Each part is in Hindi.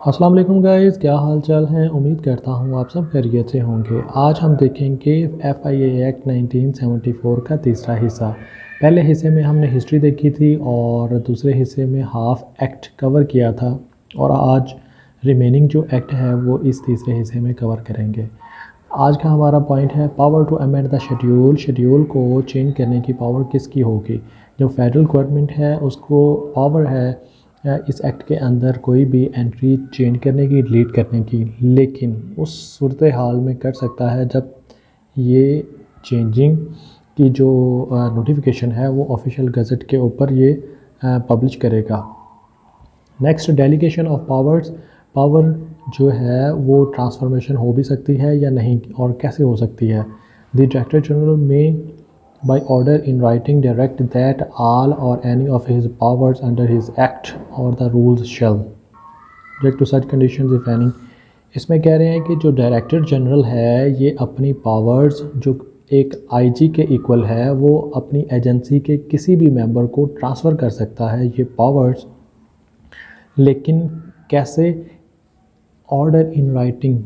अस्सलाम वालेकुम गाइस, क्या हाल चाल हैं। उम्मीद करता हूँ आप सब खैरियत से होंगे। आज हम देखेंगे FIA एक्ट 1974 का तीसरा हिस्सा। पहले हिस्से में हमने हिस्ट्री देखी थी और दूसरे हिस्से में हाफ एक्ट कवर किया था, और आज रिमेनिंग जो एक्ट है वो इस तीसरे हिस्से में कवर करेंगे। आज का हमारा पॉइंट है power to amend the schedule. Schedule को चेंज करने की पावर किसकी होगी। जो फेडरल गवर्नमेंट है उसको पावर है इस एक्ट के अंदर कोई भी एंट्री चेंज करने की, डिलीट करने की, लेकिन उस सूरत हाल में कर सकता है जब ये चेंजिंग की जो नोटिफिकेशन है वो ऑफिशियल गज़ट के ऊपर ये पब्लिश करेगा। Next, delegation of powers. Power जो है वो ट्रांसफॉर्मेशन हो भी सकती है या नहीं, और कैसे हो सकती है। द डायरेक्टर जनरल में by order in writing direct that all or any of his powers under his act or the rules shall subject to such conditions if any। इसमें कह रहे हैं कि जो डायरेक्टर जनरल है ये अपनी पावर्स जो एक आईजी के इक्वल है वो अपनी एजेंसी के किसी भी मेंबर को ट्रांसफ़र कर सकता है ये पावर्स, लेकिन कैसे। Order in writing,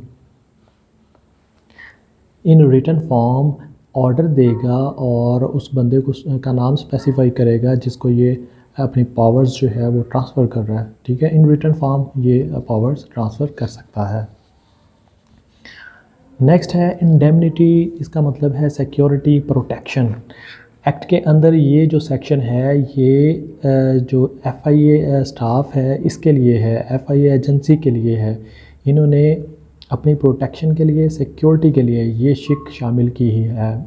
in written form order देगा और उस बंदे को का नाम स्पेसिफाई करेगा जिसको ये अपनी पावर्स जो है वो ट्रांसफ़र कर रहा है। ठीक है, इन रिटन फॉर्म ये पावर्स ट्रांसफ़र कर सकता है। नेक्स्ट है इंडेमनिटी। इसका मतलब है सिक्योरिटी प्रोटेक्शन। एक्ट के अंदर ये जो सेक्शन है ये जो FIA स्टाफ है इसके लिए है, FIA एजेंसी के लिए है। इन्होंने अपनी प्रोटेक्शन के लिए, सिक्योरिटी के लिए ये शिक शामिल की ही है।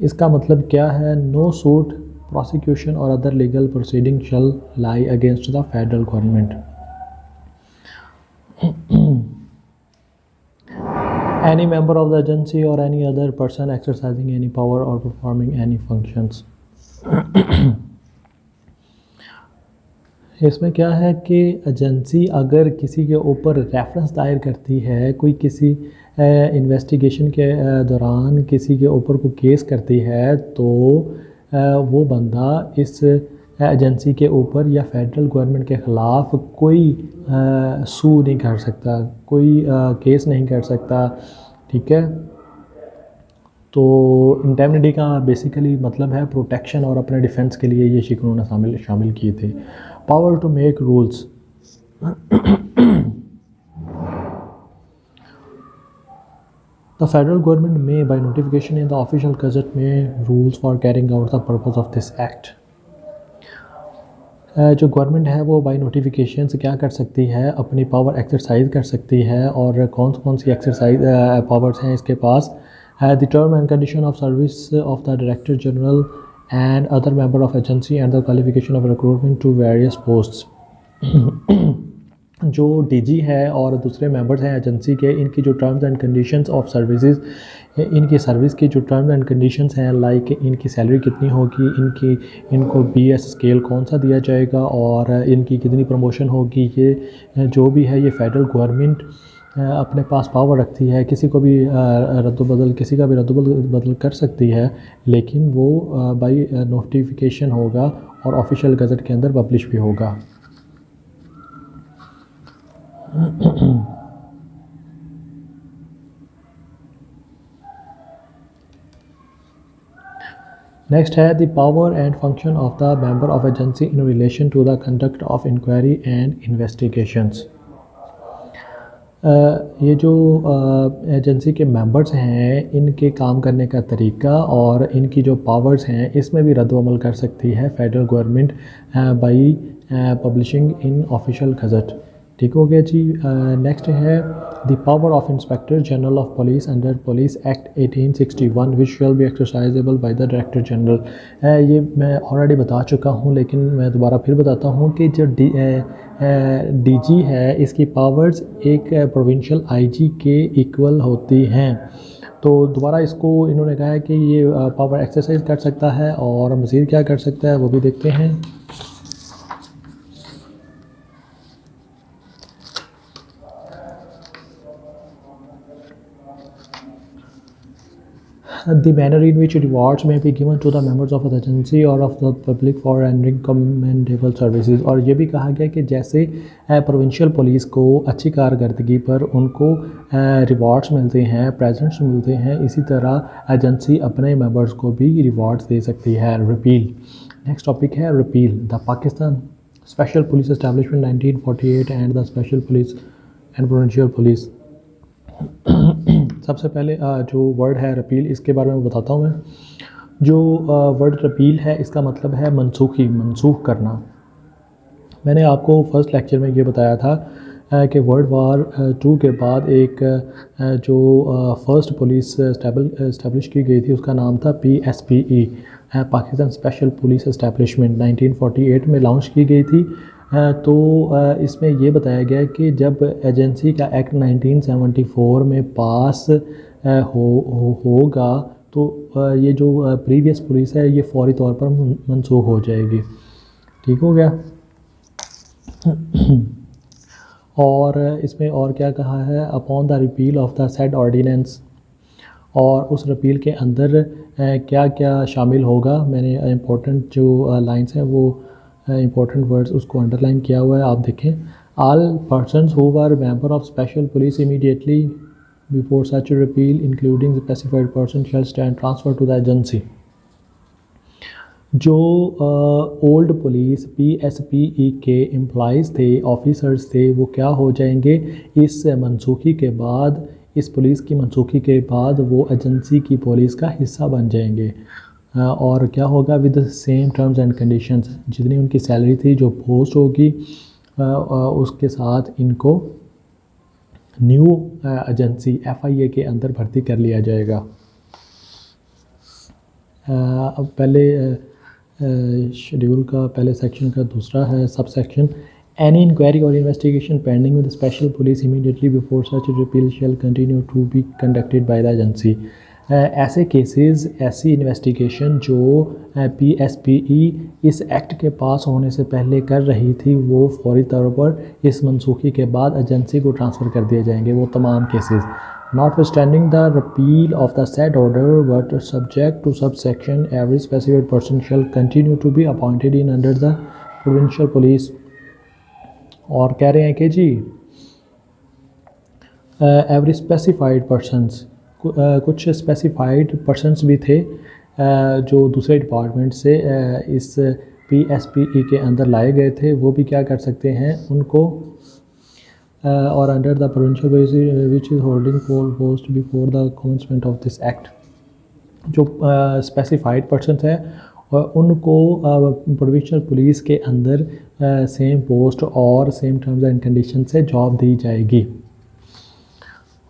इसका मतलब क्या है। No suit, prosecution or other legal proceeding shall lie against the federal government. Any member of the agency or any other person exercising any power or performing any functions. इसमें क्या है कि एजेंसी अगर किसी के ऊपर रेफरेंस दायर करती है, कोई किसी इन्वेस्टिगेशन के दौरान किसी के ऊपर कोई केस करती है, तो वो बंदा इस एजेंसी के ऊपर या फेडरल गवर्नमेंट के ख़िलाफ़ कोई सू नहीं कर सकता, कोई केस नहीं कर सकता। ठीक है, तो इंडेमनिटी का बेसिकली मतलब है प्रोटेक्शन, और अपने डिफेंस के लिए ये शिक उन्होंने शामिल किए थे। Power to make rules. The federal government में by notification in the official gazette में rules for carrying out the purpose of this act. जो गवर्नमेंट है वो बाय नोटिफिकेशन से क्या कर सकती है, अपनी पावर एक्सरसाइज कर सकती है। और कौन सी एक्सरसाइज पावर्स हैं इसके पास। The term and condition of service of the director general and other member of agency and the qualification of recruitment to various posts. जो DG है और दूसरे मेंबर्स हैं एजेंसी के, इनकी जो terms and conditions of services, इनकी सर्विस की जो टर्म्स एंड कंडीशंस हैं, लाइक इनकी सैलरी कितनी होगी, इनको BS स्केल कौन सा दिया जाएगा, और इनकी कितनी प्रमोशन होगी, ये जो भी है ये फेडरल गवर्नमेंट अपने पास पावर रखती है। किसी का भी रद्द-बदल कर सकती है, लेकिन वो बाई नोटिफिकेशन होगा और ऑफिशियल गज़ट के अंदर पब्लिश भी होगा। नेक्स्ट है the power and function of the member of agency in relation to the conduct of inquiry and investigations. ये जो एजेंसी के मेंबर्स हैं इनके काम करने का तरीका और इनकी जो पावर्स हैं इसमें भी रद्द-व-अमल कर सकती है federal government by publishing in official gazette. ठीक हो गया जी। नेक्स्ट है the power of inspector general of police under police act 1861 which shall be exercisable by the director general. ये मैं ऑलरेडी बता चुका हूँ, लेकिन मैं दोबारा फिर बताता हूँ कि जो DG है इसकी पावर्स एक प्रोविंशियल IG के इक्वल होती हैं। तो दोबारा इसको इन्होंने कहा है कि ये पावर एक्सरसाइज कर सकता है, और मज़ीद क्या कर सकता है वो भी देखते हैं। The manner in which rewards may be given to the members of the agency or of the public for rendering commendable services। और ये भी कहा गया कि जैसे प्रोविंशियल पुलिस को अच्छी कारकर्दगी पर उनको रिवार्ड्स मिलते हैं, प्रेजेंट्स मिलते हैं, इसी तरह एजेंसी अपने मेंबर्स को भी रिवार्ड्स दे सकती है। रिपील। नेक्स्ट टॉपिक है repeal. The Pakistan special police establishment 1948 and the special police and provincial police. सबसे पहले जो वर्ड है रिपील, इसके बारे में बताता हूँ मैं। जो वर्ड रिपील है इसका मतलब है मनसूखी, मनसूख करना। मैंने आपको फर्स्ट लेक्चर में ये बताया था कि वर्ल्ड वार 2 के बाद एक जो फर्स्ट पुलिस इस्टेब्लिश की गई थी उसका नाम था PSPE, Pakistan special police establishment, 1948 में लॉन्च की गई थी। तो इसमें ये बताया गया कि जब एजेंसी का एक्ट 1974 में पास होगा तो ये जो प्रीवियस पुलिस है ये फौरी तौर पर मनसूख हो जाएगी। ठीक हो गया। और इसमें और क्या कहा है, upon the repeal of the said ordinance, और उस रिपील के अंदर क्या क्या शामिल होगा। मैंने इम्पोर्टेंट जो लाइंस हैं वो इम्पोर्टेंट वर्ड्स उसको अंडरलाइन किया हुआ है, आप देखें। All persons who were member of special police immediately before such repeal including specified person shall stand transfer to the agency. जो ओल्ड पुलिस PSPE के एम्प्लॉइज़ थे, ऑफिसर्स थे, वो क्या हो जाएंगे इस मनसूखी के बाद, इस पुलिस की मनसूखी के बाद वो एजेंसी की पुलिस का हिस्सा बन जाएंगे। और क्या होगा, with the same terms and conditions, जितनी उनकी सैलरी थी, जो पोस्ट होगी उसके साथ इनको न्यू एजेंसी FIA के अंदर भर्ती कर लिया जाएगा। अब पहले शेड्यूल का पहले सेक्शन का दूसरा है सब सेक्शन, एनी इंक्वायरी और investigation pending with special police immediately before such repeal shall continue to be conducted by the agency. ऐसे केसेस, ऐसी इन्वेस्टिगेशन जो PSPE इस एक्ट के पास होने से पहले कर रही थी वो फौरी तौर पर इस मनसूखी के बाद एजेंसी को ट्रांसफ़र कर दिए जाएंगे, वो तमाम cases. Notwithstanding the repeal of the said order, but subject to subsection, every specified person shall continue to be appointed in under the provincial police। और कह रहे हैं कि जी every specified persons, कुछ specified persons भी थे जो दूसरे डिपार्टमेंट से इस PSPE के अंदर लाए गए थे, वो भी क्या कर सकते हैं, उनको और under the provincial police which is holding post before the commencement of this act. जो स्पेसिफाइड पर्सनस है उनको प्रोविंशियल पुलिस के अंदर सेम पोस्ट और सेम टर्म्स एंड कंडीशन से जॉब दी जाएगी।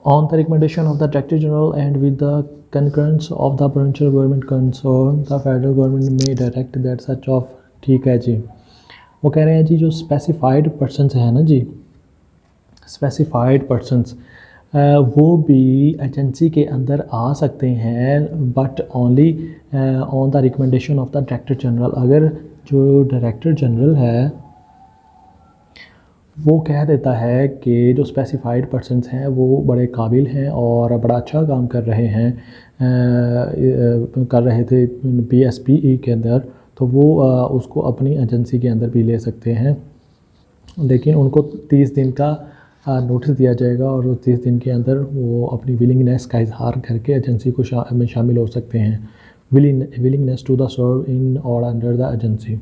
On the recommendation of the director general and with the concurrence of the provincial government concern the federal government में डायरेक्ट दैट सच ऑफ। ठीक है जी, वो कह रहे हैं जी जो स्पेसिफाइड पर्सनस है ना जी, स्पेसिफाइड पर्सनस वो भी एजेंसी के अंदर आ सकते हैं, but only on the recommendation of the director general. अगर जो डायरेक्टर जनरल है वो कह देता है कि जो स्पेसिफाइड पर्सनस हैं वो बड़े काबिल हैं और बड़ा अच्छा काम कर रहे थे PSPE के अंदर, तो वो उसको अपनी एजेंसी के अंदर भी ले सकते हैं, लेकिन उनको 30 दिन का नोटिस दिया जाएगा और उस 30 दिन के अंदर वो अपनी विलिंगनेस का इजहार करके एजेंसी को में शामिल हो सकते हैं। Willingness to the serve in or under the agency.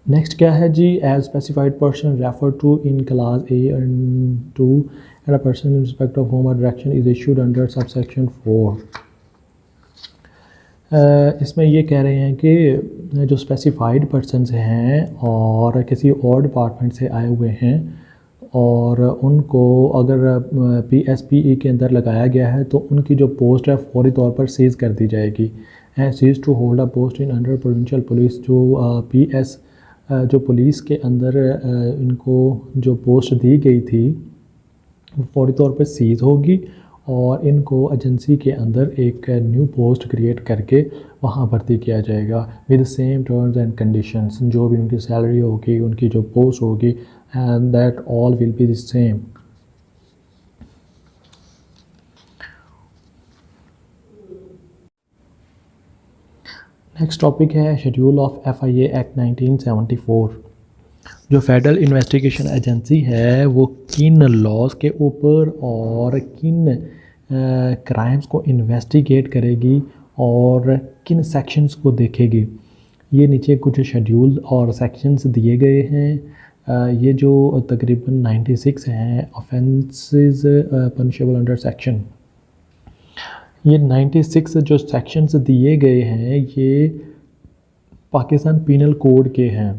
Next क्या है जी, as specified person refer to in class A and 2 and a person in respect of home direction is issued under subsection 4। इसमें ये कह रहे हैं कि जो स्पेसिफाइड पर्सनस हैं और किसी और डिपार्टमेंट से आए हुए हैं और उनको अगर PSPE के अंदर लगाया गया है तो उनकी जो पोस्ट है फौरी तौर पर सीज़ कर दी जाएगी। And cease to hold a post in under provincial police, जो जो पुलिस के अंदर इनको जो पोस्ट दी गई थी वो फौरी तौर पर सीज़ होगी और इनको एजेंसी के अंदर एक न्यू पोस्ट क्रिएट करके वहाँ भर्ती किया जाएगा with same terms and conditions. जो भी उनकी सैलरी होगी, उनकी जो पोस्ट होगी, and that all will be the same। Next topic है शेड्यूल ऑफ एफआईए एक्ट 1974। जो फेडरल इन्वेस्टिगेशन एजेंसी है वो किन लॉज के ऊपर और किन क्राइम्स को इन्वेस्टिगेट करेगी और किन सेक्शंस को देखेगी, ये नीचे कुछ शेड्यूल और सेक्शंस दिए गए हैं। ये जो तकरीबन 96 हैं ऑफेंसेस पनिशेबल अंडर सेक्शन, ये 96 जो सेक्शंस दिए गए हैं ये पाकिस्तान पीनल कोड के हैं।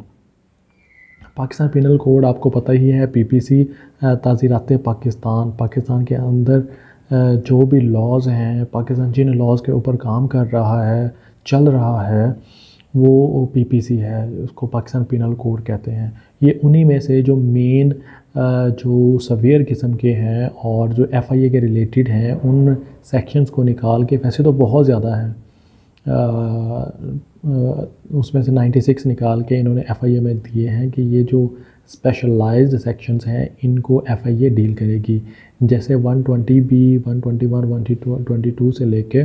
पाकिस्तान पीनल कोड आपको पता ही है, पीपीसी ताज़ीरात पाकिस्तान के अंदर जो भी लॉज़ हैं, पाकिस्तान जिन लॉज़ के ऊपर काम कर रहा है, चल रहा है, वो पीपीसी है, उसको पाकिस्तान पीनल कोड कहते हैं। ये उन्हीं में से जो मेन जो सवेयर किस्म के हैं और जो एफआईए के रिलेटेड हैं उन सेक्शंस को निकाल के, वैसे तो बहुत ज़्यादा है, उसमें से 96 निकाल के इन्होंने एफआईए में दिए हैं कि ये जो स्पेशलाइज्ड सेक्शंस हैं इनको एफआईए डील करेगी। जैसे 120B, 121, 122 से लेके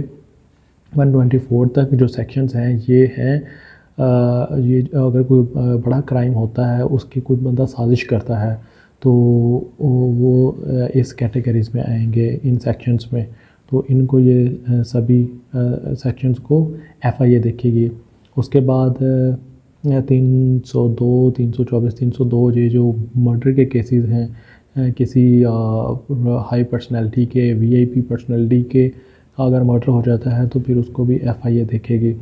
124 तक जो सेक्शंस हैं ये हैं, ये अगर कोई बड़ा क्राइम होता है, उसकी कोई बंदा साजिश करता है तो वो इस कैटेगरीज़ में आएंगे, इन सेक्शंस में। तो इनको ये सभी सेक्शंस को एफआईए देखेगी। उसके बाद 302, 324, 302 ये जो मर्डर के केसेस हैं, किसी हाई पर्सनैलिटी के, वीआईपी पर्सनैलिटी के अगर मर्डर हो जाता है तो फिर उसको भी एफआईए देखेगी।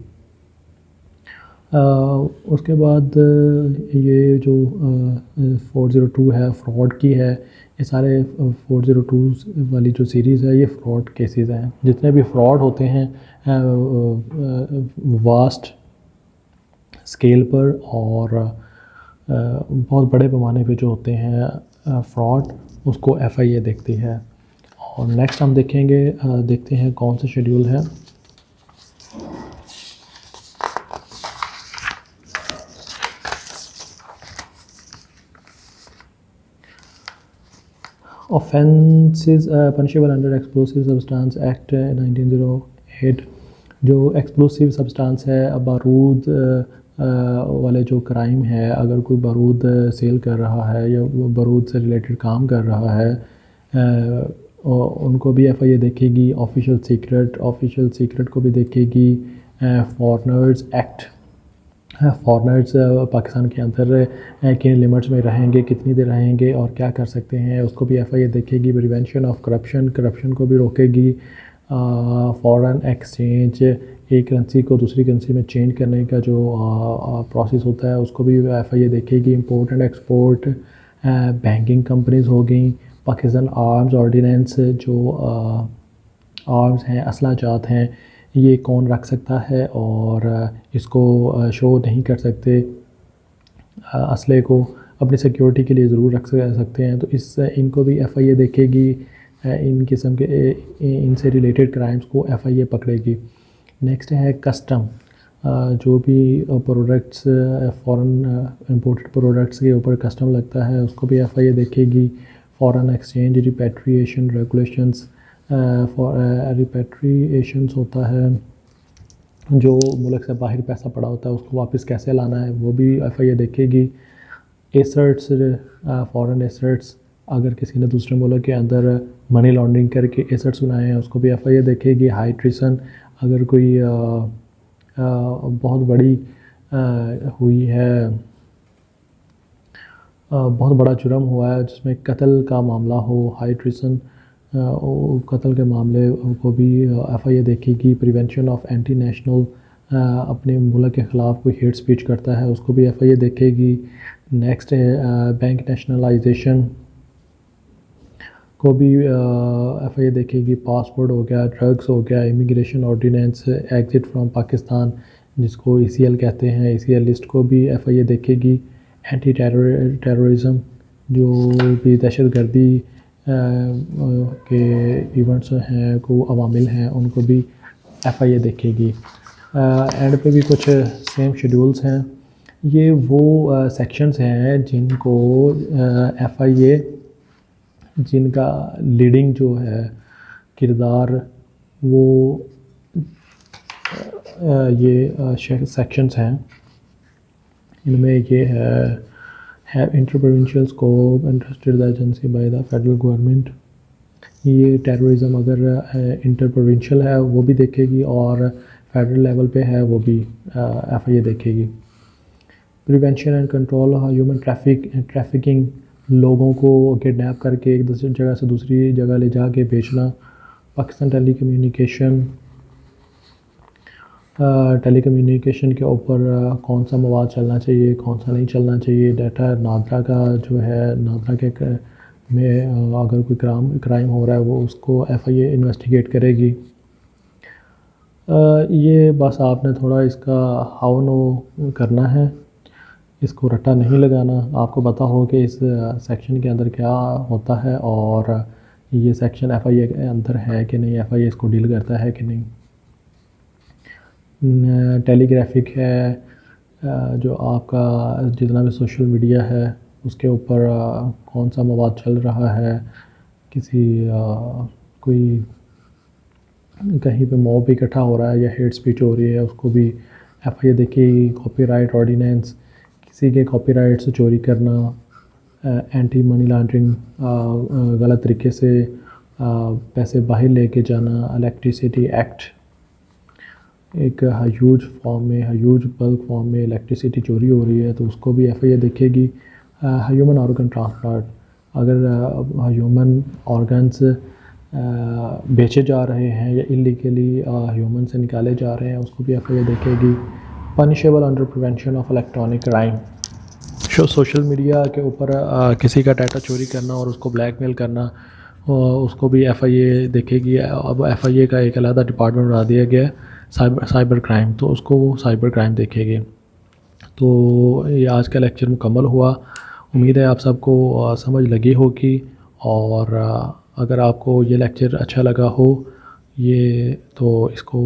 उसके बाद ये जो 402 है फ्रॉड की है, ये सारे 402 वाली जो सीरीज़ है ये फ़्रॉड केसेस हैं। जितने भी फ़्रॉड होते हैं वास्ट स्केल पर और बहुत बड़े पैमाने पे जो होते हैं फ़्रॉड, उसको एफआईए देखती है। और नेक्स्ट हम देखते हैं कौन सा शेड्यूल है। Offences punishable under explosive substance act 1908। जो एक्सप्लोसिव सब्सटेंस है, बारूद वाले जो क्राइम है, अगर कोई बारूद सेल कर रहा है या बारूद से रिलेटेड काम कर रहा है, उनको भी एफआईए देखेगी। ऑफिशियल सीक्रेट को भी देखेगी। फॉरेनर्स एक्ट, फॉरेनर्स पाकिस्तान के अंदर किन लिमिट्स में रहेंगे, कितनी देर रहेंगे और क्या कर सकते हैं, उसको भी एफआईए देखेगी। प्रिवेंशन ऑफ करप्शन को भी रोकेगी। फॉरेन एक्सचेंज, एक करेंसी को दूसरी करेंसी में चेंज करने का जो प्रोसेस होता है उसको भी एफआईए देखेगी। Import and export, banking companies हो गई। पाकिस्तान आर्म्स ऑर्डिनेंस, जो आर्म्स हैं, असलाजात हैं, ये कौन रख सकता है और इसको शो नहीं कर सकते, असले को अपनी सिक्योरिटी के लिए ज़रूर रख सकते हैं, तो इनको भी एफआईए देखेगी। इन किस्म के इनसे रिलेटेड क्राइम्स को एफआईए पकड़ेगी। नेक्स्ट है कस्टम, जो भी प्रोडक्ट्स फॉरेन इंपोर्टेड प्रोडक्ट्स के ऊपर कस्टम लगता है उसको भी एफआईए देखेगी। फॉरेन एक्सचेंज रिपैट्रिएशन रेगुलेशंस, रिपैट्रिएशंस होता है जो मुल्क से बाहर पैसा पड़ा होता है उसको वापस कैसे लाना है, वो भी एफआईए देखेगी। एसेट्स, फॉरेन एसेट्स, अगर किसी ने दूसरे मुल्क के अंदर मनी लॉन्ड्रिंग करके एसेट्स बनाए हैं उसको भी एफआईए देखेगी। हाई ट्रिसन, अगर कोई बहुत बड़ी हुई है, बहुत बड़ा जुर्म हुआ है जिसमें कत्ल का मामला हो, हाई ट्रिसन, कत्ल के मामले को भी एफआईए देखेगी। प्रिवेंशन ऑफ एंटी नेशनल, अपने मुल्क के ख़िलाफ़ कोई हेट स्पीच करता है उसको भी एफआईए देखेगी। नेक्स्ट है बैंक नेशनलाइजेशन को भी एफआईए देखेगी। पासपोर्ट हो गया, ड्रग्स हो गया, immigration ordinance, exit from Pakistan जिसको ईसीएल कहते हैं, ईसीएल लिस्ट को भी एफआईए देखेगी। एंटी टेररिज्म, जो भी दहशतगर्दी के इवेंट्स हैं, को अवामिल हैं, उनको भी एफआईए देखेगी। एंड पे भी कुछ सेम शेड्यूल्स हैं। ये वो सेक्शंस हैं जिनको एफआईए, जिनका लीडिंग जो है किरदार वो ये सेक्शंस हैं, इनमें ये है inter provincial scope interested agency by the federal government. ये टेररिज्म अगर इंटर प्रोविंशियल है वो भी देखेगी और फेडरल लेवल पे है वो भी FIA देखेगी। Prevention and control human trafficking, लोगों को किडनैप करके एक दूसरी जगह से दूसरी जगह ले जाके बेचना। पाकिस्तान टेलीकम्युनिकेशन के ऊपर कौन सा मवाद चलना चाहिए, कौन सा नहीं चलना चाहिए। डाटा नादरा का जो है, नादरा के में अगर कोई क्राइम हो रहा है वो उसको FIA इन्वेस्टिगेट करेगी। ये बस आपने थोड़ा इसका हाउ नो करना है, इसको रट्टा नहीं लगाना। आपको पता हो कि इस सेक्शन के अंदर क्या होता है और ये सेक्शन FIA के अंदर है कि नहीं, FIA इसको डील करता है कि नहीं। टेलीग्राफिक है, जो आपका जितना भी सोशल मीडिया है उसके ऊपर कौन सा मवाद चल रहा है, किसी कोई कहीं पे मॉब इकट्ठा हो रहा है या हेट स्पीच हो रही है, उसको भी FIA देखेगी। कॉपीराइट ऑर्डिनेंस, किसी के कॉपीराइट से चोरी करना, एंटी मनी लॉन्ड्रिंग, गलत तरीके से पैसे बाहर लेके जाना। इलेक्ट्रिसिटी एक्ट, एक ह्यूज बल्क फॉर्म में इलेक्ट्रिसिटी चोरी हो रही है तो उसको भी FIA देखेगी। ह्यूमन ऑर्गन ट्रांसप्लांट, अगर ह्यूमन ऑर्गन्स बेचे जा रहे हैं या इलीगली ह्यूमन से निकाले जा रहे हैं उसको भी FIA देखेगी। Punishable under prevention of electronic crime, social media के ऊपर किसी का डाटा चोरी करना और उसको ब्लैकमेल करना, उसको भी FIA देखेगी। अब FIA का एक अलग डिपार्टमेंट बना दिया गया है साइबर क्राइम, तो उसको वो साइबर क्राइम देखेगी। तो ये आज का लेक्चर मुकम्मल हुआ। उम्मीद है आप सबको समझ लगी होगी और अगर आपको ये लेक्चर अच्छा लगा हो ये तो इसको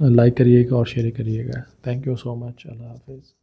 लाइक करिएगा और शेयर करिएगा। Thank you so much. अल्लाह हाफ़िज़।